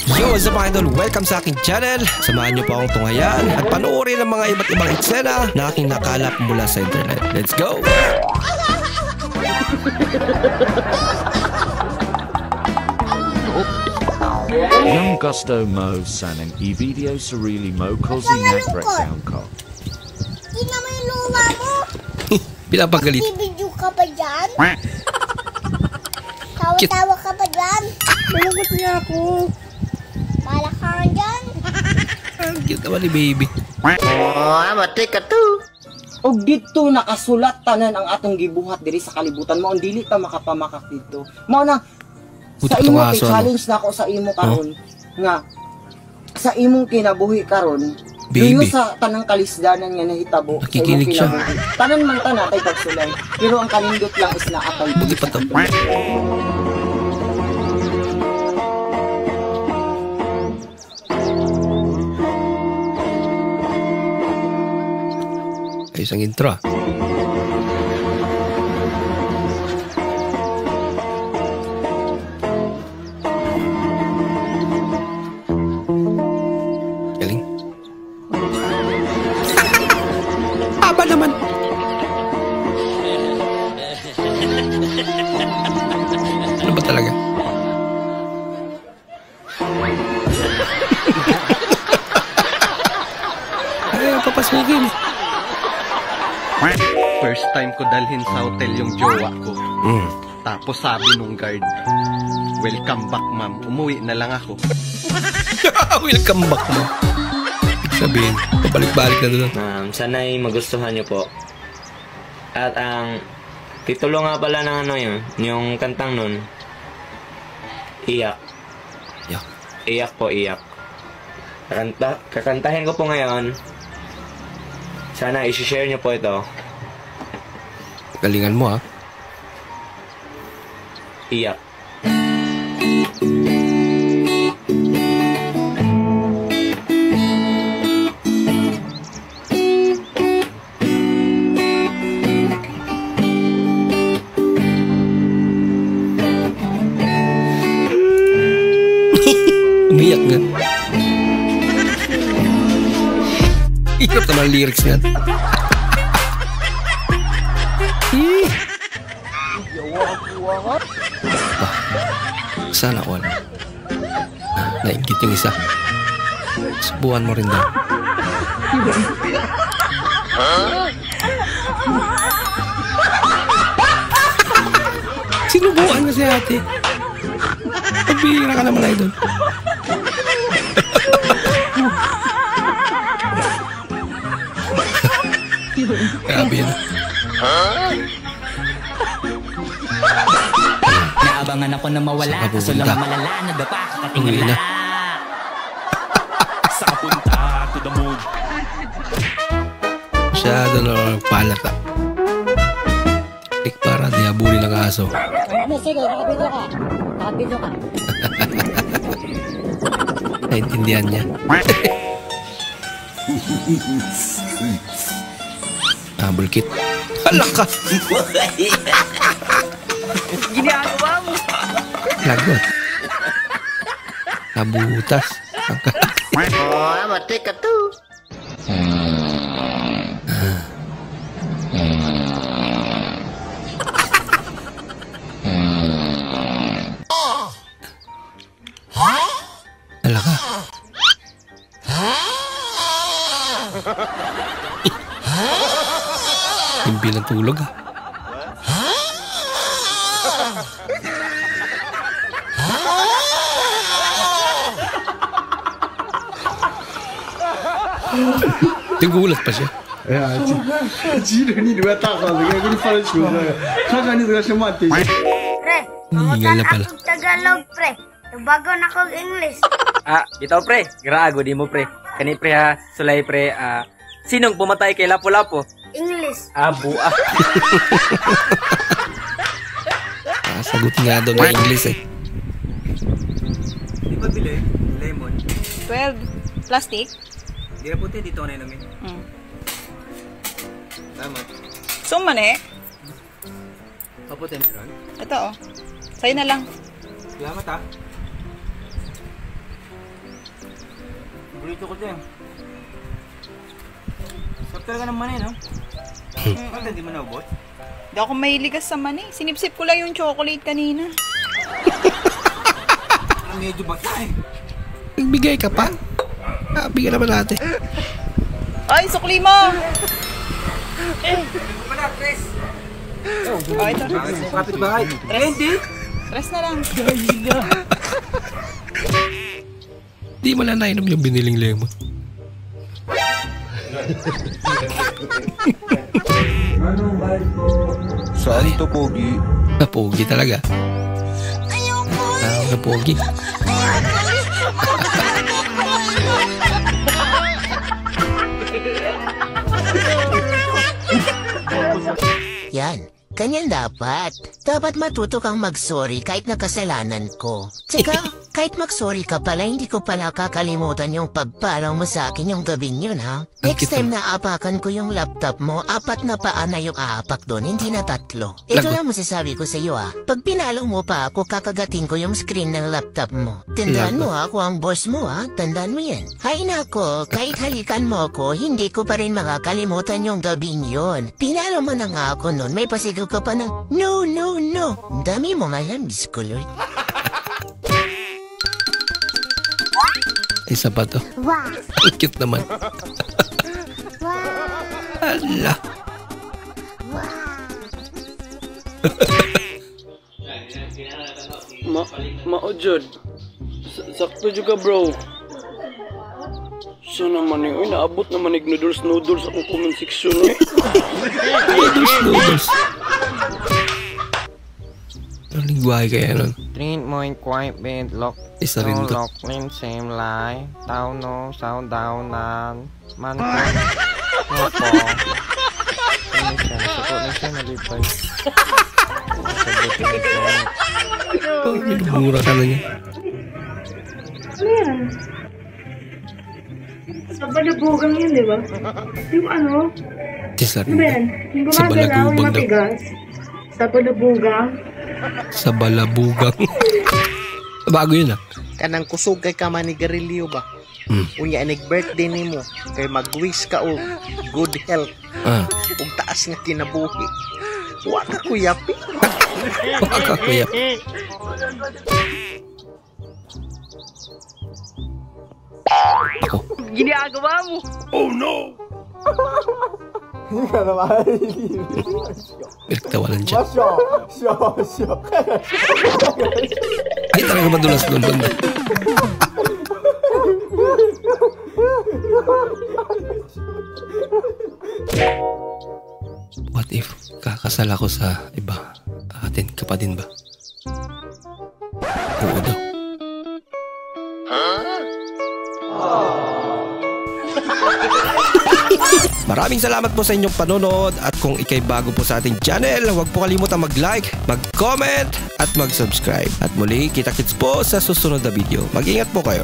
Yo, what's up mga idol? Welcome sa aking channel. Samahan niyo po akong tunghayan at panoorin ang mga iba't ibang eksena na aking nakalap mula sa internet. Let's go! Yung gusto mo sanang i-video sarili mo kasi nag-breakdown ko. Di naman yung luma mo. Pinapagalit. Bibidyo ka pa dyan? Tawa-tawa ka pa dyan? Malungkot niya ako. Malak ka nga dyan. Ang cute naman ni baby. Oh, matik ka to. Og dito nakasulat tanan ang atong gibuhat diri sa kalibutan mo, dili ta makapamakak dito. Mao na sa imo kay challenge na ako sa imo karon nga sa imong kinabuhi karon duyo sa tanang kalisdanan nga nahitabo. Nakikinig siya. Tanan man ta natay pagsulay, pero ang kanindot lang is naatay. Buti pa to. Ayos ang intro. Galing. Aba naman. Ano ba talaga? Ay, papasukin. First time ko dalhin sa hotel yung jowa ko. Tapos sabi nung guard, "Welcome back, ma'am. Umuwi na lang ako." Welcome back mo. Sabihin, pabalik-balik na doon. Sana'y magustuhan niyo po. At ang titulo nga pala ng ano yun, yung kantang nun, Iyak. Iyak. Iyak po, iyak. Kakantahin ko po ngayon. Sana i-share niyo po ito. Galingan mo ha. Iyak. Umiyak nga. Hirap naman lyrics nga. Sana all. Naingit yung isa. Subuhan mo rin daw. Sinubuhan mo si ate. Pagbihira ka naman ay doon. Grabe yun. Naabangan ako na mawala. Kaso lang malala. Nadapa kakatingala. Sa punta to the moon. Masyado na palata. Ik para di habuli ng aso. Sige, nakabito ka. Nakabito ka. Naintindihan niya. Bulkit. Hala ka! Ginagawa mo. Lagot. Nabutas. Oh, matik ka to. Hala ka. Hindi lang tulog ha. Nagulat pa siya. Pre, Hinihingal na pala. akong Tagalog, pre. Bago na kong English. Bitaw pre. Grago di mo pre. Kani pre ha. Sulay pre. Sinong pumatay kay Lapu-Lapu? English. Bua. Sagot nga daw ng English eh. Di ba bilay? Lemon. 12 plastic. Di na puti dito na namin. Tama. So mani. Kaputi na ron. Ito oh. Sa'yo na lang. Salamat ah. Paborito ko ito eh. Sarap talaga ng mani, no? Bakit hindi mo naubos? Hindi ako mahiligas sa mani. Sinipsip ko lang yung chocolate kanina. Medyo bata eh. Nagbigay ka pa? Bigyan naman natin. Ay, sukli mo! Wala, Chris! Oh, ito. Kapit bahay. Hindi! Tres na lang. Di mo lang nainom yung biniling lemon. Saan to, Pogi? Napogi talaga. Napogi. Yan. Ganyan dapat. Dapat matuto kang mag-sorry kahit nakasalanan ko. Tsaka, kahit mag-sorry ka pala, hindi ko pala kakalimutan yung pagpalaw mo sa akin yung gabing yun, ha? Next time na apakan ko yung laptop mo, 4 na paa na yung aapak doon, hindi na 3. Ito lang masasabi ko sa iyo, ha? Pag pinalaw mo pa ako, kakagating ko yung screen ng laptop mo. Tandaan mo, ako ang boss mo, ha? Tandaan mo yan. Hay nako, kahit halikan mo ako, hindi ko pa rin makakalimutan yung gabing yun. Pinalaw mo na nga ako noon, may pasigaw ka pa ng, no, no, no. Dami mo nga yan, Miss Kulot. Isa pa to. Wow. Ang cute naman. Ala. Mao jud. Sakto juga bro. So naman eh, uy, naabot naman yung noodles akong comment section eh. Noodles. Ang lingwahe kaya nun. Treat mo in quiet bed, lock. Isa rin to. Lock in same lie. Tao no, sound down nan. Man ko. Opo. Support na siya, nalipay. Minumura ka na niya. Ano yan? Sa balabugang yun, di ba? Yung ano? Isa Ano ba rin. yan? Yung Sa gumagalaw, yung balagubag daw. matigas. Sa balabugang. Sa balabugang. Bago yun ah. Kanang kusog kay ka manigarilyo ba? Unya nag-birthday nimo kay mag-wish ka og good health. Ug taas nga kinabuhi. Wa ka kuyapi. Wa ka kuyapi. Ako. Ginagawa mo. Oh no! Pinagtawanan siya. Ay, talaga madulas doon banda. What if kakasal ako sa iba? Atin ka pa din ba? Oo daw. Maraming salamat po sa inyong panonood at kung ikay bago po sa ating channel, huwag po kalimutan mag-like, mag-comment at mag-subscribe. At muli, kita-kits po sa susunod na video. Mag-ingat po kayo.